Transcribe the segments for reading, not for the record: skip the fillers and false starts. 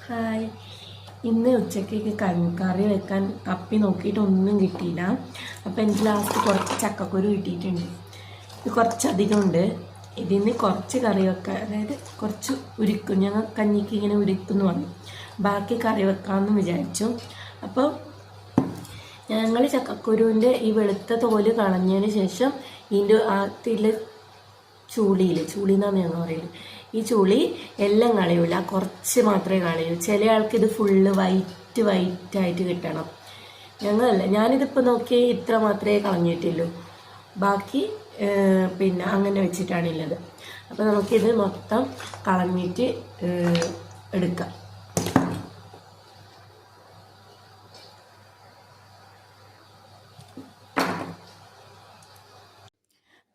Hi. ഇന്ന് ഉച്ചക്കേക്ക് കറി വെക്കാൻ തപ്പി നോക്കിയിട്ടൊന്നും കിട്ടിയില്ല. അപ്പോൾ എനിക്ക് ലാസ്റ്റ് കുറച്ച് ചക്കക്കുരു കിട്ടിയിട്ടുണ്ട്. ഇത് കുറച്ചധികം ഉണ്ട്. ഇതിൽ നിന്ന് കുറച്ച് കറി വെക്കാൻ, അതായത് കുറച്ച് ഉരുക്കും, ഞങ്ങൾ കഞ്ഞിക്ക് ഇങ്ങനെ ഉരുക്കുന്നു വന്നു, ബാക്കി കറി വെക്കാമെന്ന് വിചാരിച്ചു. അപ്പോൾ ഞങ്ങൾ ചക്കക്കുരുവിൻ്റെ ഈ വെളുത്ത തോല് കളഞ്ഞതിന് ശേഷം ഇതിൻ്റെ ആത്തിലെ ചൂളി എന്നാണ് ഞങ്ങൾ പറയുന്നത്. ഈ ചുളി എല്ലാം കളയൂല, കുറച്ച് മാത്രമേ കളയൂ. ചില ആൾക്ക് ഇത് ഫുള്ള് വൈറ്റായിട്ട് കിട്ടണം. ഞാനിതിപ്പോൾ നോക്കി ഇത്ര മാത്രമേ കളഞ്ഞിട്ടുള്ളൂ, ബാക്കി പിന്നെ അങ്ങനെ വെച്ചിട്ടാണുള്ളത്. അപ്പോൾ നമുക്കിത് മൊത്തം കളഞ്ഞിട്ട് എടുക്കാം.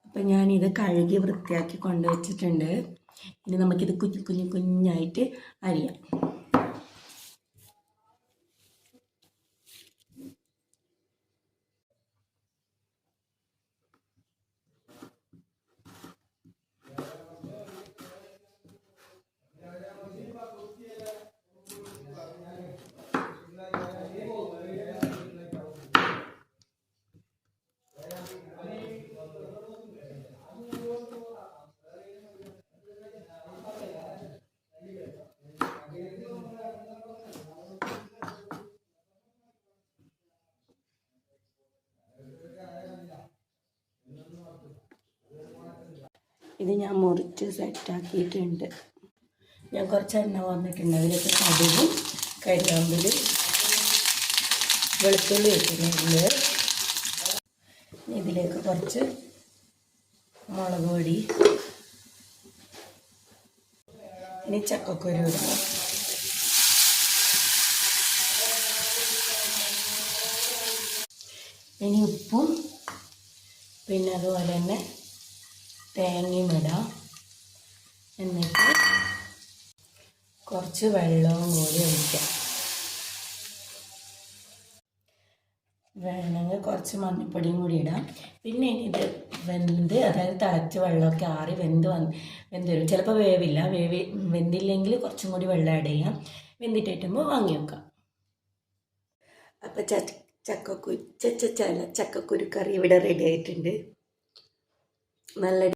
അപ്പം ഞാനിത് കഴുകി വൃത്തിയാക്കി കൊണ്ടുവച്ചിട്ടുണ്ട്. ഇനി നമുക്കിത് കുഞ്ഞായിട്ട് അരിയാം. ഇത് ഞാൻ മുറിച്ച് സെറ്റാക്കിയിട്ടുണ്ട്. ഞാൻ കുറച്ച് എണ്ണ വന്നിട്ടുണ്ട്. അതിലേക്ക് കടുകും കരിവേപ്പിലയും വെളുത്തുള്ളി വെച്ചിട്ടുണ്ട്. ഇതിലേക്ക് കുറച്ച് മുളക് പൊടി, ഇനി ചക്കക്കുരു ഇടാം. ഇനി ഉപ്പും പിന്നെ അതുപോലെ തന്നെ തേങ്ങയും ഇടാം. എന്നിട്ട് കുറച്ച് വെള്ളവും കൂടി ഒഴിക്കാം. വേണമെങ്കിൽ കുറച്ച് മഞ്ഞൾപ്പൊടിയും കൂടി ഇടാം. പിന്നെ ഇത് അതായത് തിളച്ച് വെള്ളമൊക്കെ ആറി വെന്ത് വരും. ചിലപ്പോൾ വെന്തില്ലെങ്കിൽ കുറച്ചും കൂടി വെള്ളം ആഡ് ചെയ്യാം. വെന്തിട്ടുമ്പോൾ വാങ്ങി വെക്കാം. അപ്പം ചക്കക്കുരു കറി ഇവിടെ റെഡി ആയിട്ടുണ്ട്. നല്ല